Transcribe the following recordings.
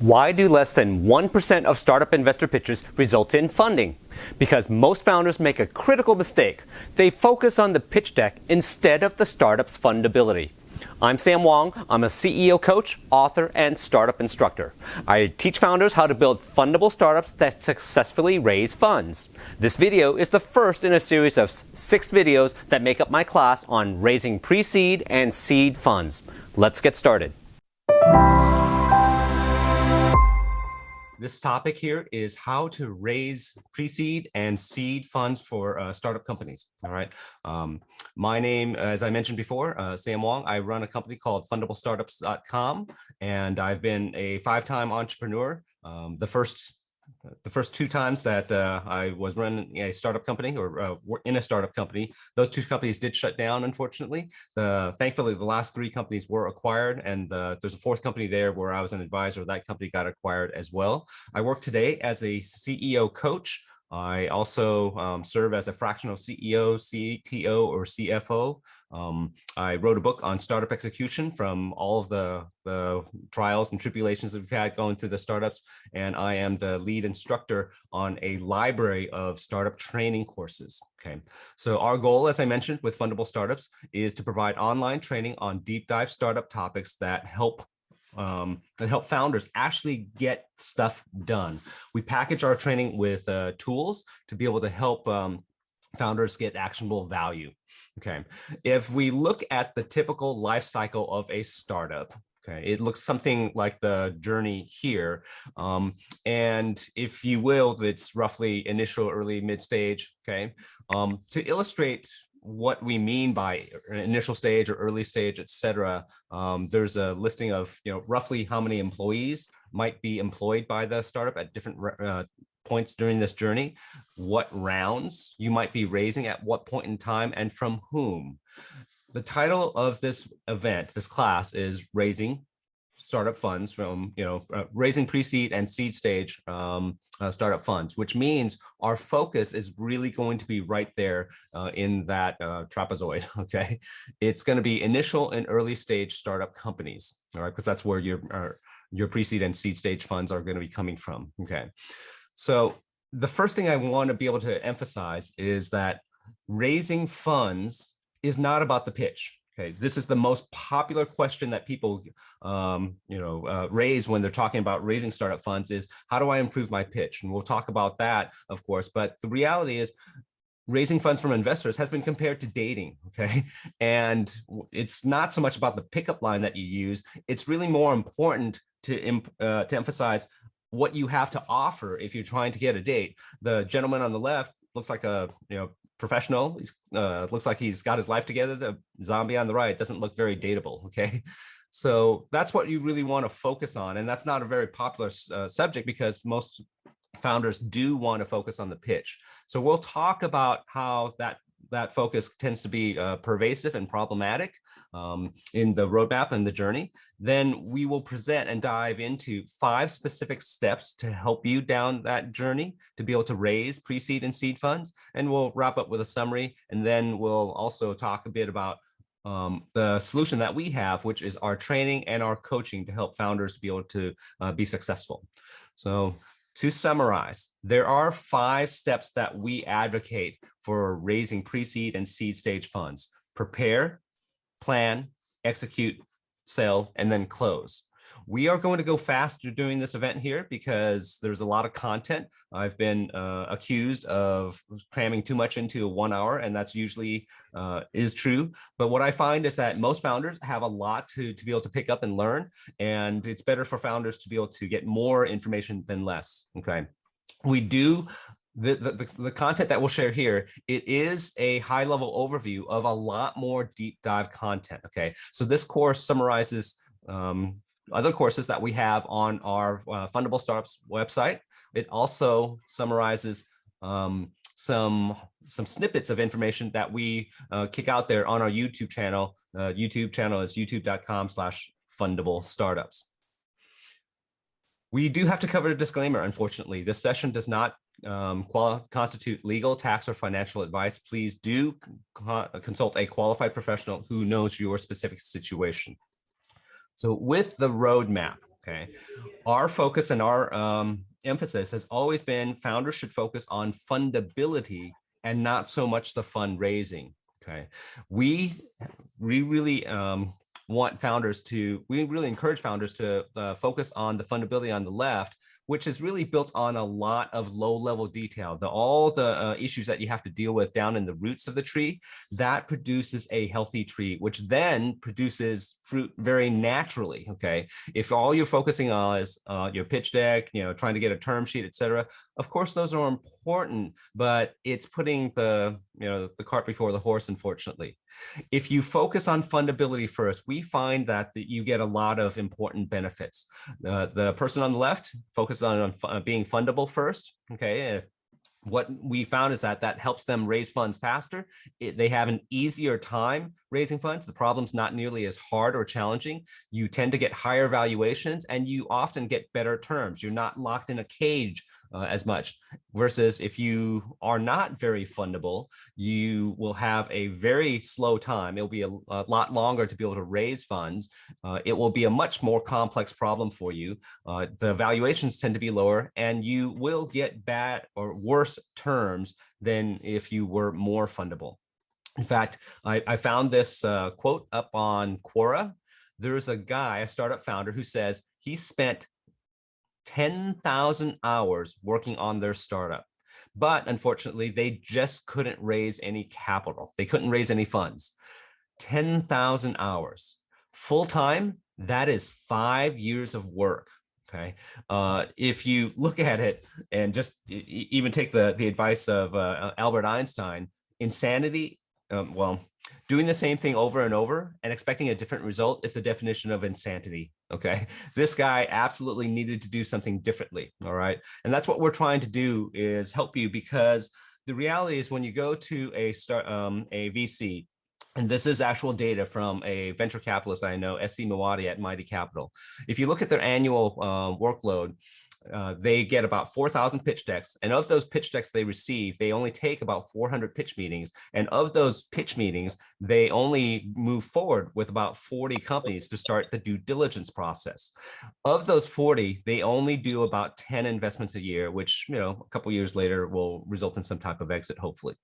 Why do less than 1% of startup investor pitches result in funding? Because most founders make a critical mistake. They focus on the pitch deck instead of the startup's fundability. I'm Sam Wong. I'm a CEO coach, author, and startup instructor. I teach founders how to build fundable startups that successfully raise funds. This video is the first in a series of 6 videos that make up my class on raising pre-seed and seed funds. Let's get started. This topic here is how to raise pre-seed and seed funds for startup companies. All right. My name, as I mentioned before, Sam Wong. I run a company called fundablestartups.com, and I've been a 5-time entrepreneur. The first 2 times that I was running a startup company or in a startup company, those 2 companies did shut down, unfortunately. Thankfully, the last 3 companies were acquired, and there's a 4th company there where I was an advisor. That company got acquired as well. I work today as a CEO coach. I also serve as a fractional CEO, CTO, or CFO. I wrote a book on startup execution from all of the trials and tribulations that we've had going through the startups. And I am the lead instructor on a library of startup training courses. Okay, so our goal, as I mentioned, with Fundable Startups is to provide online training on deep dive startup topics that help founders actually get stuff done. We package our training with tools to be able to help founders get actionable value. Okay, if we look at the typical life cycle of a startup, okay, it looks something like the journey here. And if you will, it's roughly initial, early, mid stage. Okay, to illustrate what we mean by initial stage or early stage, et cetera. There's a listing of roughly how many employees might be employed by the startup at different points during this journey, what rounds you might be raising at what point in time, and from whom. The title of this event, this class, is Raising Startup Funds from, raising pre-seed and seed stage startup funds, which means our focus is really going to be right there in that trapezoid. Okay, it's going to be initial and early stage startup companies. All right, because that's where your pre-seed and seed stage funds are going to be coming from. Okay, so the first thing I want to be able to emphasize is that raising funds is not about the pitch. Okay, this is the most popular question that people, raise when they're talking about raising startup funds is, how do I improve my pitch? And we'll talk about that, of course. But the reality is, raising funds from investors has been compared to dating. Okay, and it's not so much about the pickup line that you use. It's really more important to emphasize what you have to offer if you're trying to get a date. The gentleman on the left looks like a professional. He's looks like he's got his life together. The zombie on the right doesn't look very dateable. Okay, so that's what you really want to focus on, and that's not a very popular subject because most founders do want to focus on the pitch. So we'll talk about how that focus tends to be pervasive and problematic in the roadmap and the journey. Then we will present and dive into 5 specific steps to help you down that journey to be able to raise pre-seed and seed funds. And we'll wrap up with a summary. And then we'll also talk a bit about the solution that we have, which is our training and our coaching to help founders to be able to be successful. So to summarize, there are 5 steps that we advocate for raising pre-seed and seed stage funds: prepare, plan, execute, sell, and then close. We are going to go faster during this event here because there's a lot of content. I've been accused of cramming too much into 1 hour, and that's usually is true. But what I find is that most founders have a lot to be able to pick up and learn, and it's better for founders to be able to get more information than less. Okay, we do. The content that we'll share here, it is a high-level overview of a lot more deep dive content. Okay, so this course summarizes other courses that we have on our Fundable Startups website. It also summarizes some snippets of information that we kick out there on our YouTube channel. YouTube channel is youtube.com/fundablestartups. We do have to cover a disclaimer, unfortunately. This session does not constitute legal, tax, or financial advice. Please do consult a qualified professional who knows your specific situation. So with the roadmap, Okay. Our focus and our emphasis has always been founders should focus on fundability and not so much the fundraising. Okay. We really want founders to, we really encourage founders to focus on the fundability on the left, which is really built on a lot of low-level detail. All the issues that you have to deal with down in the roots of the tree, that produces a healthy tree, which then produces fruit very naturally, okay? If all you're focusing on is your pitch deck, trying to get a term sheet, et cetera, of course, those are important, but it's putting the cart before the horse, unfortunately. If you focus on fundability first, we find that you get a lot of important benefits. The person on the left focuses on being fundable first, okay? What we found is that helps them raise funds faster. They have an easier time raising funds. The problem's not nearly as hard or challenging. You tend to get higher valuations, and you often get better terms. You're not locked in a cage as much, versus if you are not very fundable, you will have a very slow time. It'll be a lot longer to be able to raise funds. It will be a much more complex problem for you. The valuations tend to be lower, and you will get bad or worse terms than if you were more fundable. In fact, I found this quote up on Quora. There's a guy, a startup founder, who says he spent 10,000 hours working on their startup, but unfortunately, they just couldn't raise any capital. They couldn't raise any funds. 10,000 hours. Full-time, that is 5 years of work. Okay. If you look at it and just even take the advice of Albert Einstein, insanity, doing the same thing over and over and expecting a different result is the definition of insanity. Okay. This guy absolutely needed to do something differently. All right. And that's what we're trying to do, is help you, because the reality is when you go to a VC, and this is actual data from a venture capitalist I know, SC Mawadi at Mighty Capital. If you look at their annual workload, they get about 4,000 pitch decks. And of those pitch decks they receive, they only take about 400 pitch meetings. And of those pitch meetings, they only move forward with about 40 companies to start the due diligence process. Of those 40, they only do about 10 investments a year, which, a couple of years later will result in some type of exit, hopefully.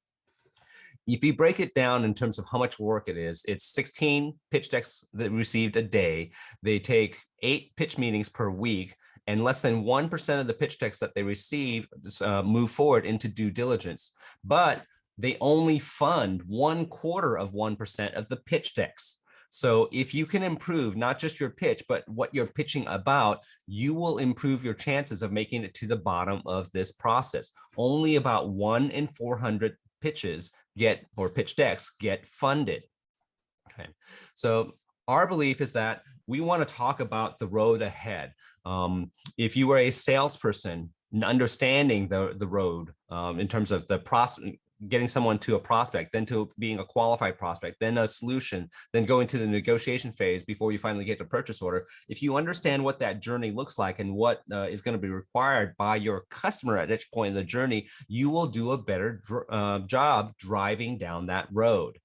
If you break it down in terms of how much work it is, it's 16 pitch decks that received a day. They take 8 pitch meetings per week, and less than 1% of the pitch decks that they receive move forward into due diligence. But they only fund 1/4% of the pitch decks. So if you can improve not just your pitch, but what you're pitching about, you will improve your chances of making it to the bottom of this process. Only about 1 in 400 pitches pitch decks get funded. Okay. So our belief is that we want to talk about the road ahead. If you were a salesperson, understanding the road in terms of the process, getting someone to a prospect, then to being a qualified prospect, then a solution, then going to the negotiation phase before you finally get the purchase order. If you understand what that journey looks like and what is going to be required by your customer at each point in the journey, you will do a better job driving down that road.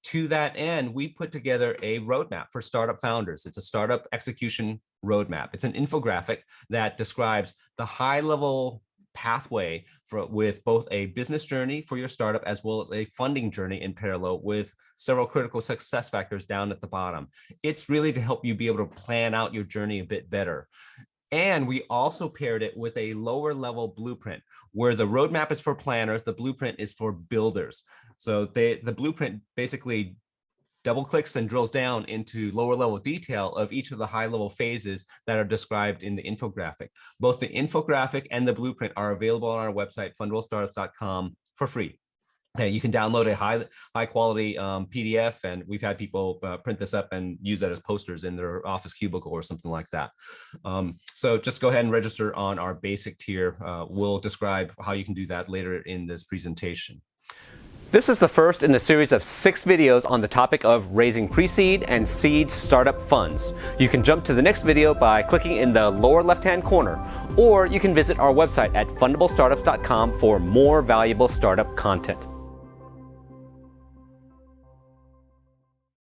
To that end, we put together a roadmap for startup founders. It's a startup execution roadmap. It's an infographic that describes the high-level pathway with both a business journey for your startup as well as a funding journey in parallel, with several critical success factors down at the bottom. It's really to help you be able to plan out your journey a bit better. And we also paired it with a lower level blueprint, where the roadmap is for planners, the blueprint is for builders. So the blueprint basically double clicks and drills down into lower level detail of each of the high level phases that are described in the infographic. Both the infographic and the blueprint are available on our website, fundablestartups.com, for free. Okay, you can download a high quality PDF, and we've had people print this up and use that as posters in their office cubicle or something like that. So just go ahead and register on our basic tier. We'll describe how you can do that later in this presentation. This is the first in a series of 6 videos on the topic of raising pre-seed and seed startup funds. You can jump to the next video by clicking in the lower left-hand corner, or you can visit our website at fundablestartups.com for more valuable startup content.